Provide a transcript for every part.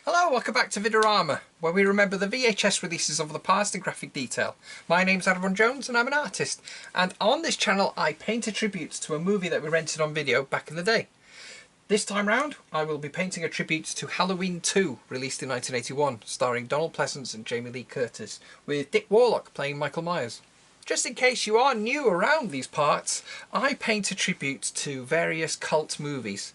Hello, welcome back to VIDORAMA, where we remember the VHS releases of the past in graphic detail. My name's Adam Jones and I'm an artist, and on this channel I paint a tribute to a movie that we rented on video back in the day. This time round I will be painting a tribute to Halloween 2, released in 1981, starring Donald Pleasence and Jamie Lee Curtis, with Dick Warlock playing Michael Myers. Just in case you are new around these parts, I paint a tribute to various cult movies.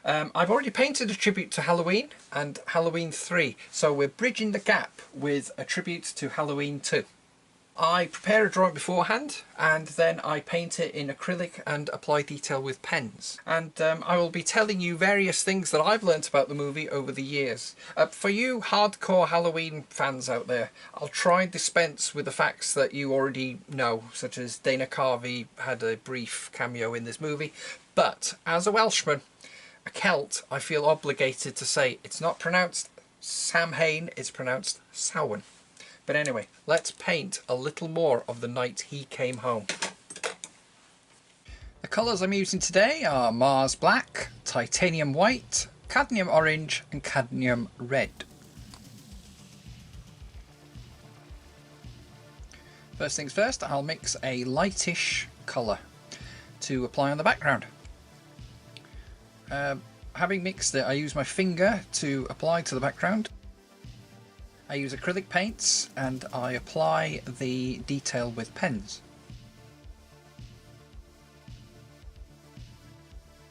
I've already painted a tribute to Halloween and Halloween 3, so we're bridging the gap with a tribute to Halloween 2. I prepare a drawing beforehand and then I paint it in acrylic and apply detail with pens. And I will be telling you various things that I've learnt about the movie over the years. For you hardcore Halloween fans out there, I'll try and dispense with the facts that you already know, such as Dana Carvey had a brief cameo in this movie. But as a Welshman, a Celt, I feel obligated to say it's not pronounced Samhain, it's pronounced Samhain. But anyway, let's paint a little more of the night he came home. The colours I'm using today are Mars Black, Titanium White, Cadmium Orange and Cadmium Red. First things first, I'll mix a lightish colour to apply on the background. Having mixed it, I use my finger to apply to the background. I use acrylic paints and I apply the detail with pens.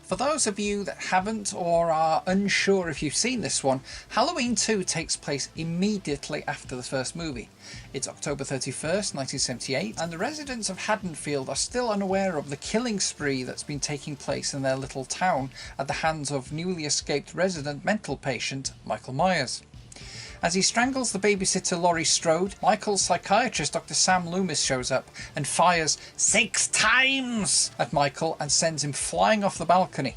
For those of you that haven't or are unsure if you've seen this one, Halloween 2 takes place immediately after the first movie. It's October 31st, 1978, and the residents of Haddonfield are still unaware of the killing spree that's been taking place in their little town at the hands of newly escaped resident mental patient Michael Myers. As he strangles the babysitter Laurie Strode, Michael's psychiatrist Dr. Sam Loomis shows up and fires 6 times at Michael and sends him flying off the balcony.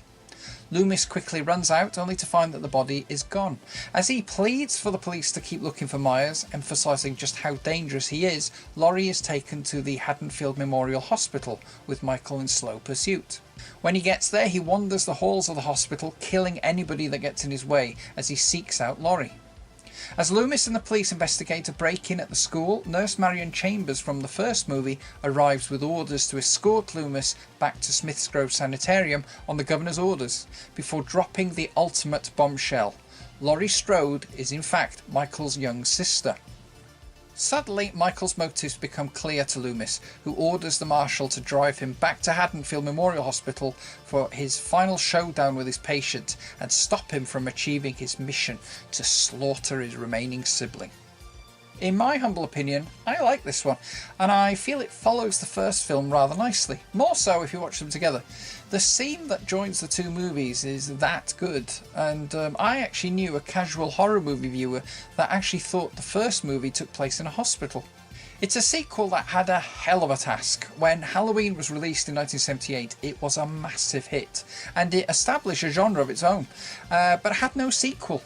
Loomis quickly runs out, only to find that the body is gone. As he pleads for the police to keep looking for Myers, emphasising just how dangerous he is, Laurie is taken to the Haddonfield Memorial Hospital, with Michael in slow pursuit. When he gets there, he wanders the halls of the hospital, killing anybody that gets in his way as he seeks out Laurie. As Loomis and the police investigate a break-in at the school, Nurse Marion Chambers from the first movie arrives with orders to escort Loomis back to Smith's Grove Sanitarium on the governor's orders, before dropping the ultimate bombshell. Laurie Strode is in fact Michael's young sister. Suddenly, Michael's motives become clear to Loomis, who orders the marshal to drive him back to Haddonfield Memorial Hospital for his final showdown with his patient and stop him from achieving his mission to slaughter his remaining sibling. In my humble opinion, I like this one, and I feel it follows the first film rather nicely, more so if you watch them together. The scene that joins the two movies is that good, and I actually knew a casual horror movie viewer that actually thought the first movie took place in a hospital. It's a sequel that had a hell of a task. When Halloween was released in 1978, it was a massive hit, and it established a genre of its own, but it had no sequel.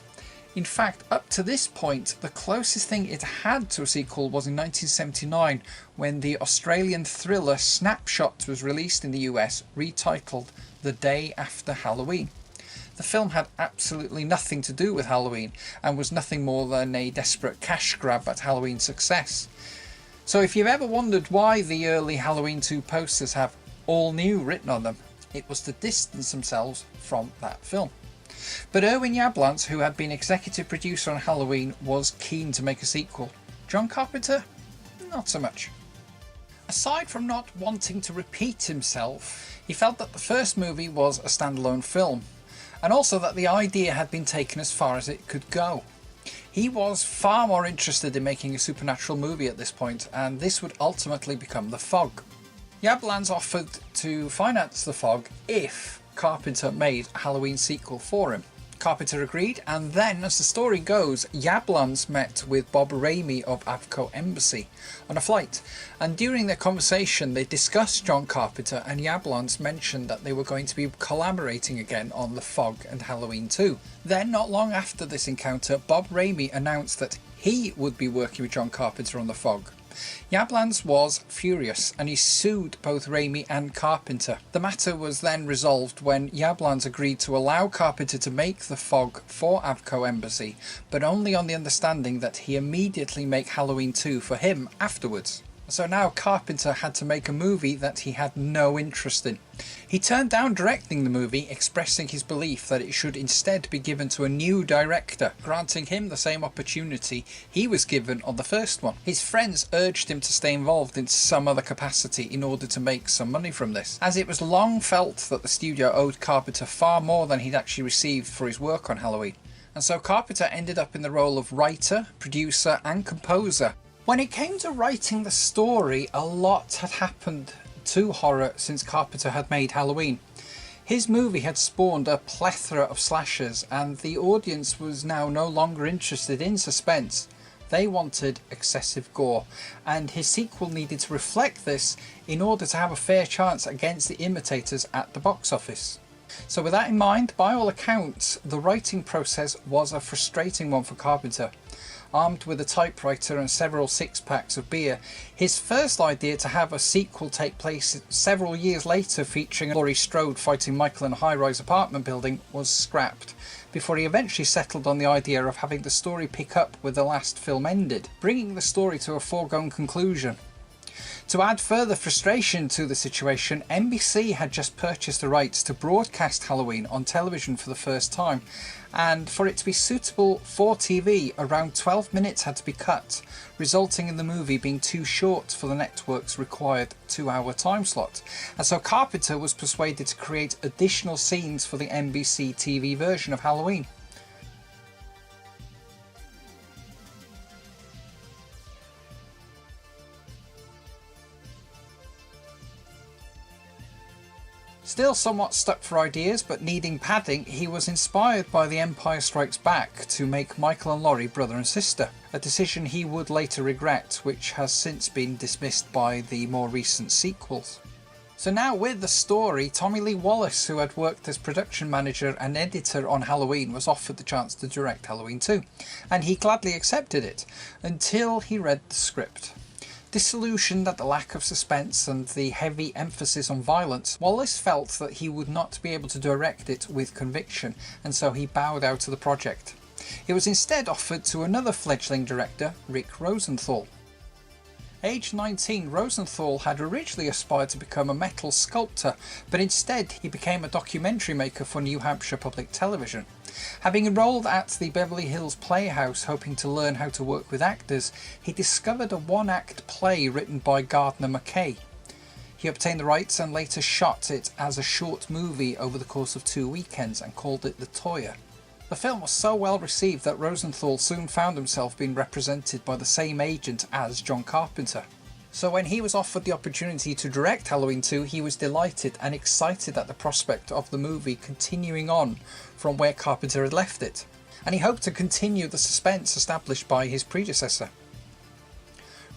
In fact, up to this point, the closest thing it had to a sequel was in 1979, when the Australian thriller Snapshot was released in the US, retitled The Day After Halloween. The film had absolutely nothing to do with Halloween, and was nothing more than a desperate cash grab at Halloween's success. So if you've ever wondered why the early Halloween 2 posters have "All New" written on them, it was to distance themselves from that film. But Irwin Yablans, who had been executive producer on Halloween, was keen to make a sequel. John Carpenter? Not so much. Aside from not wanting to repeat himself, he felt that the first movie was a standalone film, and also that the idea had been taken as far as it could go. He was far more interested in making a supernatural movie at this point, and this would ultimately become The Fog. Yablans offered to finance The Fog if Carpenter made a Halloween sequel for him. Carpenter agreed, and then, as the story goes, Yablans met with Bob Raimi of Avco Embassy on a flight, and during their conversation they discussed John Carpenter, and Yablans mentioned that they were going to be collaborating again on The Fog and Halloween 2. Then, not long after this encounter, Bob Raimi announced that he would be working with John Carpenter on The Fog. Yablans was furious and he sued both Raimi and Carpenter. The matter was then resolved when Yablans agreed to allow Carpenter to make the fog for Avco Embassy, but only on the understanding that he immediately make Halloween 2 for him afterwards. So now Carpenter had to make a movie that he had no interest in. He turned down directing the movie, expressing his belief that it should instead be given to a new director, granting him the same opportunity he was given on the first one. His friends urged him to stay involved in some other capacity in order to make some money from this, as it was long felt that the studio owed Carpenter far more than he'd actually received for his work on Halloween. And so Carpenter ended up in the role of writer, producer and composer. When it came to writing the story, a lot had happened to horror since Carpenter had made Halloween. His movie had spawned a plethora of slashers, and the audience was now no longer interested in suspense. They wanted excessive gore, and his sequel needed to reflect this in order to have a fair chance against the imitators at the box office. So with that in mind, by all accounts, the writing process was a frustrating one for Carpenter. Armed with a typewriter and several six-packs of beer, his first idea to have a sequel take place several years later featuring Laurie Strode fighting Michael in a high-rise apartment building was scrapped, before he eventually settled on the idea of having the story pick up where the last film ended, bringing the story to a foregone conclusion. To add further frustration to the situation, NBC had just purchased the rights to broadcast Halloween on television for the first time, and for it to be suitable for TV, around 12 minutes had to be cut, resulting in the movie being too short for the network's required 2-hour time slot. And so Carpenter was persuaded to create additional scenes for the NBC TV version of Halloween. Still somewhat stuck for ideas, but needing padding, he was inspired by The Empire Strikes Back to make Michael and Laurie brother and sister, a decision he would later regret, which has since been dismissed by the more recent sequels. So now with the story, Tommy Lee Wallace, who had worked as production manager and editor on Halloween, was offered the chance to direct Halloween 2, and he gladly accepted it, until he read the script. Disillusioned at the lack of suspense and the heavy emphasis on violence, Wallace felt that he would not be able to direct it with conviction, and so he bowed out of the project. It was instead offered to another fledgling director, Rick Rosenthal. Aged 19, Rosenthal had originally aspired to become a metal sculptor, but instead he became a documentary maker for New Hampshire Public Television. Having enrolled at the Beverly Hills Playhouse hoping to learn how to work with actors, he discovered a one-act play written by Gardner McKay. He obtained the rights and later shot it as a short movie over the course of 2 weekends and called it The Toya. The film was so well received that Rosenthal soon found himself being represented by the same agent as John Carpenter. So when he was offered the opportunity to direct Halloween 2, he was delighted and excited at the prospect of the movie continuing on from where Carpenter had left it, and he hoped to continue the suspense established by his predecessor.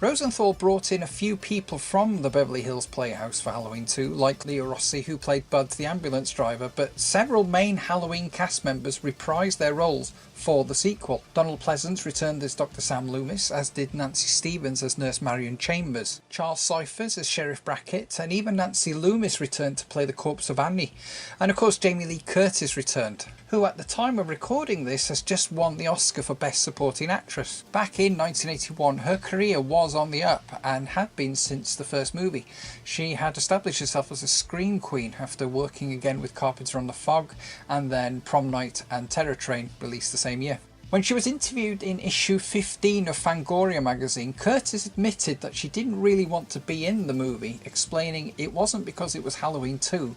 Rosenthal brought in a few people from the Beverly Hills Playhouse for Halloween 2, like Leo Rossi, who played Bud the ambulance driver, but several main Halloween cast members reprised their roles for the sequel. Donald Pleasence returned as Dr. Sam Loomis, as did Nancy Stevens as Nurse Marion Chambers, Charles Cyphers as Sheriff Brackett, and even Nancy Loomis returned to play the corpse of Annie. And of course Jamie Lee Curtis returned, who at the time of recording this has just won the Oscar for Best Supporting Actress. Back in 1981, her career was on the up and had been since the first movie. She had established herself as a scream queen after working again with Carpenter on The Fog, and then Prom Night and Terror Train, released the same year. When she was interviewed in issue 15 of Fangoria magazine, Curtis admitted that she didn't really want to be in the movie, explaining it wasn't because it was Halloween 2,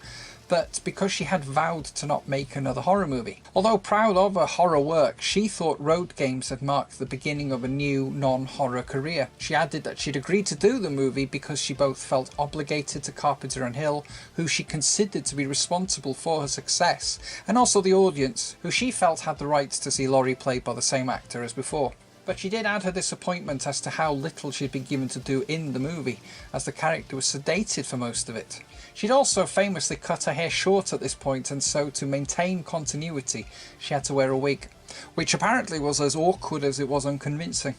but because she had vowed to not make another horror movie. Although proud of her horror work, she thought Road Games had marked the beginning of a new non-horror career. She added that she'd agreed to do the movie because she both felt obligated to Carpenter and Hill, who she considered to be responsible for her success, and also the audience, who she felt had the right to see Laurie played by the same actor as before. But she did add her disappointment as to how little she'd been given to do in the movie, as the character was sedated for most of it. She'd also famously cut her hair short at this point, and so to maintain continuity she had to wear a wig, which apparently was as awkward as it was unconvincing.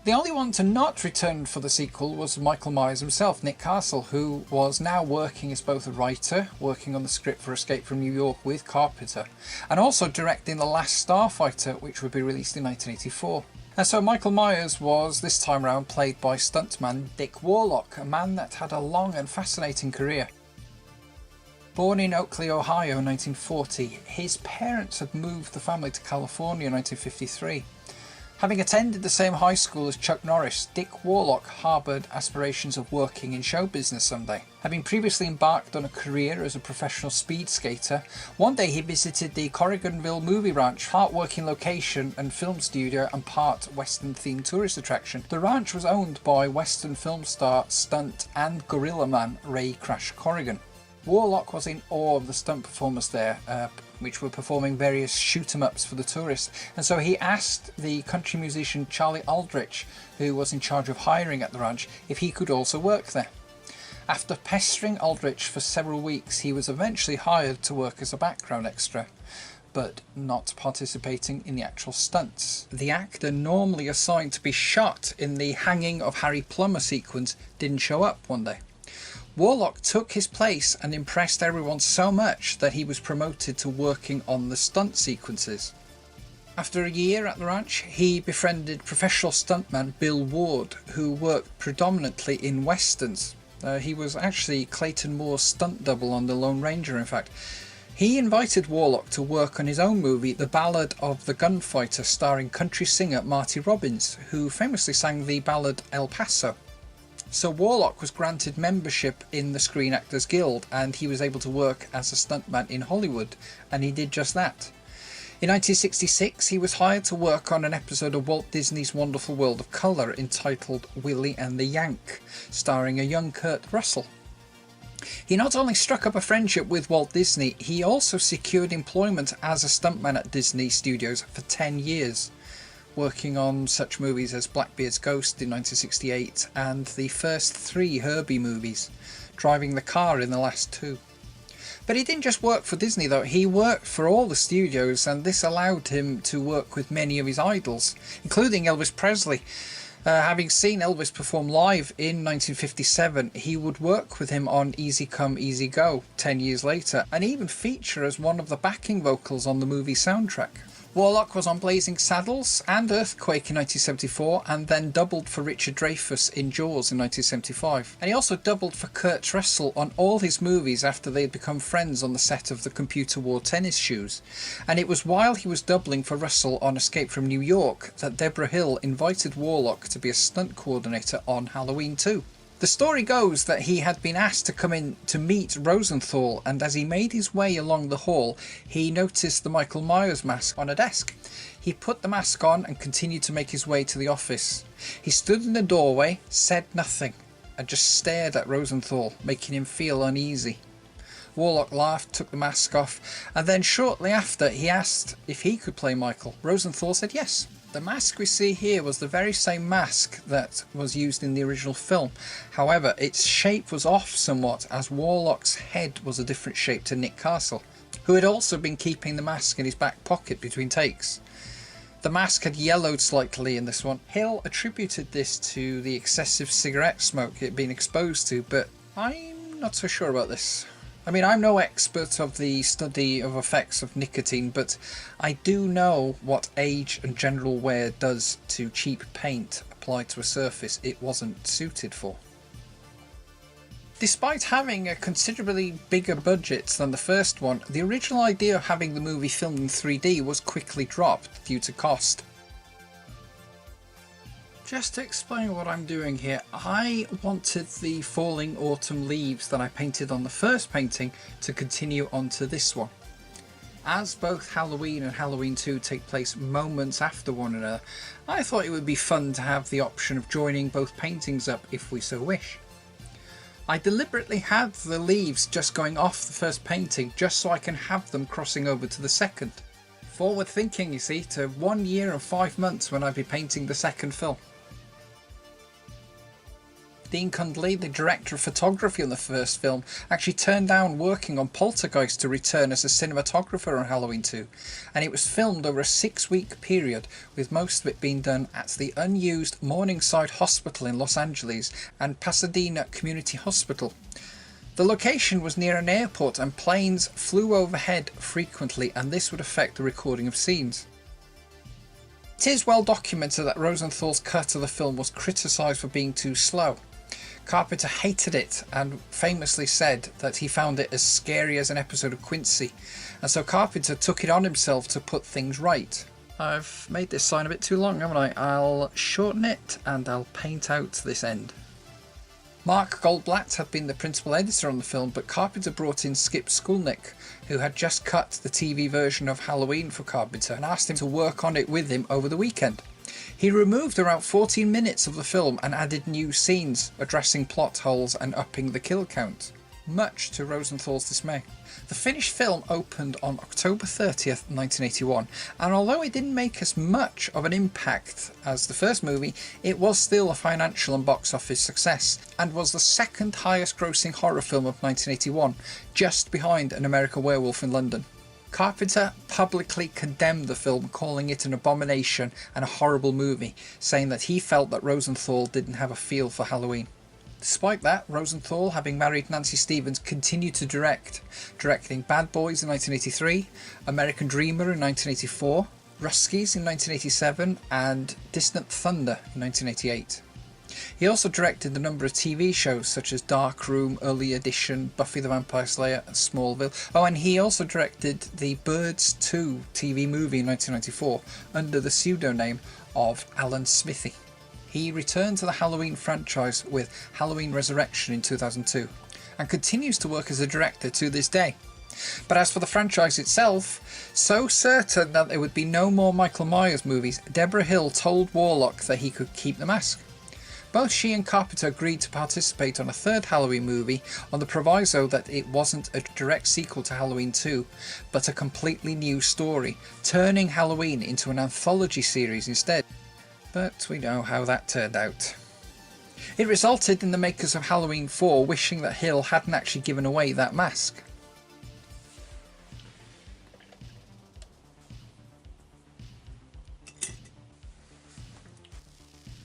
The only one to not return for the sequel was Michael Myers himself, Nick Castle, who was now working as both a writer, working on the script for Escape from New York with Carpenter, and also directing The Last Starfighter, which would be released in 1984. And so Michael Myers was this time round played by stuntman Dick Warlock, a man that had a long and fascinating career. Born in Oakley, Ohio in 1940, his parents had moved the family to California in 1953. Having attended the same high school as Chuck Norris, Dick Warlock harboured aspirations of working in show business someday. Having previously embarked on a career as a professional speed skater, one day he visited the Corriganville Movie Ranch, part working location and film studio and part Western-themed tourist attraction. The ranch was owned by Western film star, stunt and gorilla man Ray Crash Corrigan. Warlock was in awe of the stunt performers there, which were performing various shoot-em-ups for the tourists, and so he asked the country musician Charlie Aldrich, who was in charge of hiring at the ranch, if he could also work there. After pestering Aldrich for several weeks, he was eventually hired to work as a background extra, but not participating in the actual stunts. The actor normally assigned to be shot in the hanging of Harry Plummer sequence didn't show up one day. Warlock took his place and impressed everyone so much that he was promoted to working on the stunt sequences. After a year at the ranch, he befriended professional stuntman Bill Ward, who worked predominantly in westerns. He was actually Clayton Moore's stunt double on The Lone Ranger, in fact. He invited Warlock to work on his own movie, The Ballad of the Gunfighter, starring country singer Marty Robbins, who famously sang the ballad El Paso. So Warlock was granted membership in the Screen Actors Guild, and he was able to work as a stuntman in Hollywood, and he did just that. In 1966, he was hired to work on an episode of Walt Disney's Wonderful World of Color entitled Willie and the Yank, starring a young Kurt Russell. He not only struck up a friendship with Walt Disney, he also secured employment as a stuntman at Disney Studios for 10 years. Working on such movies as Blackbeard's Ghost in 1968 and the first 3 Herbie movies, driving the car in the last 2. But he didn't just work for Disney though, he worked for all the studios, and this allowed him to work with many of his idols, including Elvis Presley. Having seen Elvis perform live in 1957, he would work with him on Easy Come Easy Go 10 years later, and even feature as one of the backing vocals on the movie soundtrack. Warlock was on Blazing Saddles and Earthquake in 1974, and then doubled for Richard Dreyfuss in Jaws in 1975. And he also doubled for Kurt Russell on all his movies after they had become friends on the set of the Computer Wore Tennis Shoes. And it was while he was doubling for Russell on Escape from New York that Deborah Hill invited Warlock to be a stunt coordinator on Halloween 2. The story goes that he had been asked to come in to meet Rosenthal, and as he made his way along the hall, he noticed the Michael Myers mask on a desk. He put the mask on and continued to make his way to the office. He stood in the doorway, said nothing, and just stared at Rosenthal, making him feel uneasy. Warlock laughed, took the mask off, and then shortly after he asked if he could play Michael. Rosenthal said yes. The mask we see here was the very same mask that was used in the original film. However, its shape was off somewhat, as Warlock's head was a different shape to Nick Castle, who had also been keeping the mask in his back pocket between takes. The mask had yellowed slightly in this one. Hill attributed this to the excessive cigarette smoke it had been exposed to, but I'm not so sure about this. I mean, I'm no expert of the study of effects of nicotine, but I do know what age and general wear does to cheap paint applied to a surface it wasn't suited for. Despite having a considerably bigger budget than the first one, the original idea of having the movie filmed in 3D was quickly dropped due to cost. Just to explain what I'm doing here, I wanted the falling autumn leaves that I painted on the first painting to continue onto this one. As both Halloween and Halloween 2 take place moments after one another, I thought it would be fun to have the option of joining both paintings up if we so wish. I deliberately had the leaves just going off the first painting just so I can have them crossing over to the second. Forward thinking, you see, to 1 year and 5 months when I'd be painting the second film. Dean Cundley, the director of photography on the first film, actually turned down working on Poltergeist to return as a cinematographer on Halloween 2, and it was filmed over a 6-week period, with most of it being done at the unused Morningside Hospital in Los Angeles and Pasadena Community Hospital. The location was near an airport and planes flew overhead frequently, and this would affect the recording of scenes. It is well documented that Rosenthal's cut of the film was criticised for being too slow. Carpenter hated it and famously said that he found it as scary as an episode of Quincy, and so Carpenter took it on himself to put things right. I've made this sign a bit too long, haven't I? I'll shorten it and I'll paint out this end. Mark Goldblatt had been the principal editor on the film, but Carpenter brought in Skip Skulnick, who had just cut the TV version of Halloween for Carpenter, and asked him to work on it with him over the weekend. He removed around 14 minutes of the film and added new scenes, addressing plot holes and upping the kill count, much to Rosenthal's dismay. The finished film opened on October 30th, 1981, and although it didn't make as much of an impact as the first movie, it was still a financial and box office success, and was the second highest grossing horror film of 1981, just behind An American Werewolf in London. Carpenter publicly condemned the film, calling it an abomination and a horrible movie, saying that he felt that Rosenthal didn't have a feel for Halloween. Despite that, Rosenthal, having married Nancy Stevens, continued to direct, directing Bad Boys in 1983, American Dreamer in 1984, Ruskies in 1987, and Distant Thunder in 1988. He also directed a number of TV shows such as Dark Room, Early Edition, Buffy the Vampire Slayer, and Smallville. Oh, and he also directed the Birds 2 TV movie in 1994 under the pseudonym of Alan Smithy. He returned to the Halloween franchise with Halloween Resurrection in 2002 and continues to work as a director to this day. But as for the franchise itself, so certain that there would be no more Michael Myers movies, Deborah Hill told Warlock that he could keep the mask. Both she and Carpenter agreed to participate on a third Halloween movie on the proviso that it wasn't a direct sequel to Halloween 2, but a completely new story, turning Halloween into an anthology series instead. But we know how that turned out. It resulted in the makers of Halloween 4 wishing that Hill hadn't actually given away that mask.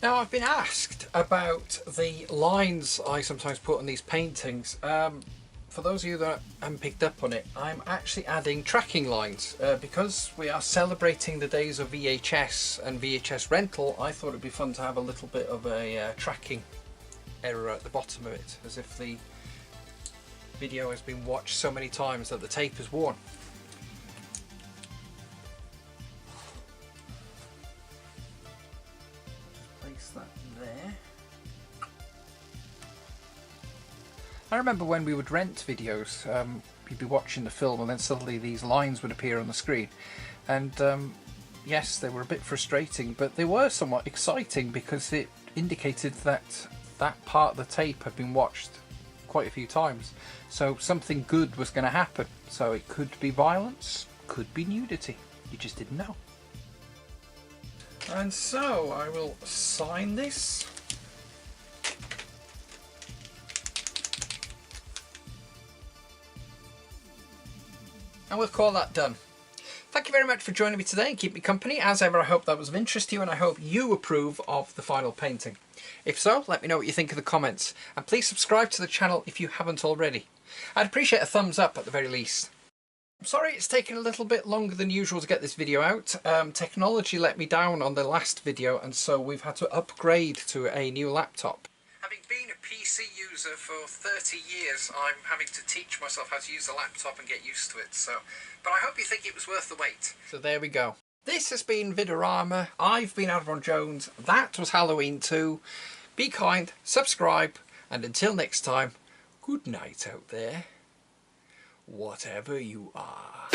Now, I've been asked about the lines I sometimes put on these paintings. For those of you that haven't picked up on it, I'm actually adding tracking lines. Because we are celebrating the days of VHS and VHS rental, I thought it'd be fun to have a little bit of a tracking error at the bottom of it, as if the video has been watched so many times that the tape is worn. Place that there. I remember when we would rent videos, you'd be watching the film and then suddenly these lines would appear on the screen, and yes, they were a bit frustrating, but they were somewhat exciting because it indicated that that part of the tape had been watched quite a few times, so something good was going to happen. So it could be violence, could be nudity, you just didn't know. And so I will sign this. And we'll call that done. Thank you very much for joining me today and keep me company. As ever, I hope that was of interest to you, and I hope you approve of the final painting. If so, let me know what you think in the comments, and please subscribe to the channel if you haven't already. I'd appreciate a thumbs up at the very least. I'm sorry it's taken a little bit longer than usual to get this video out. Technology let me down on the last video, and so we've had to upgrade to a new laptop. Having been a PC user for 30 years, I'm having to teach myself how to use a laptop and get used to it. But I hope you think it was worth the wait. So there we go. This has been VIDORAMA. I've been Adron Jones. That was Halloween 2. Be kind, subscribe, and until next time, good night out there, whatever you are.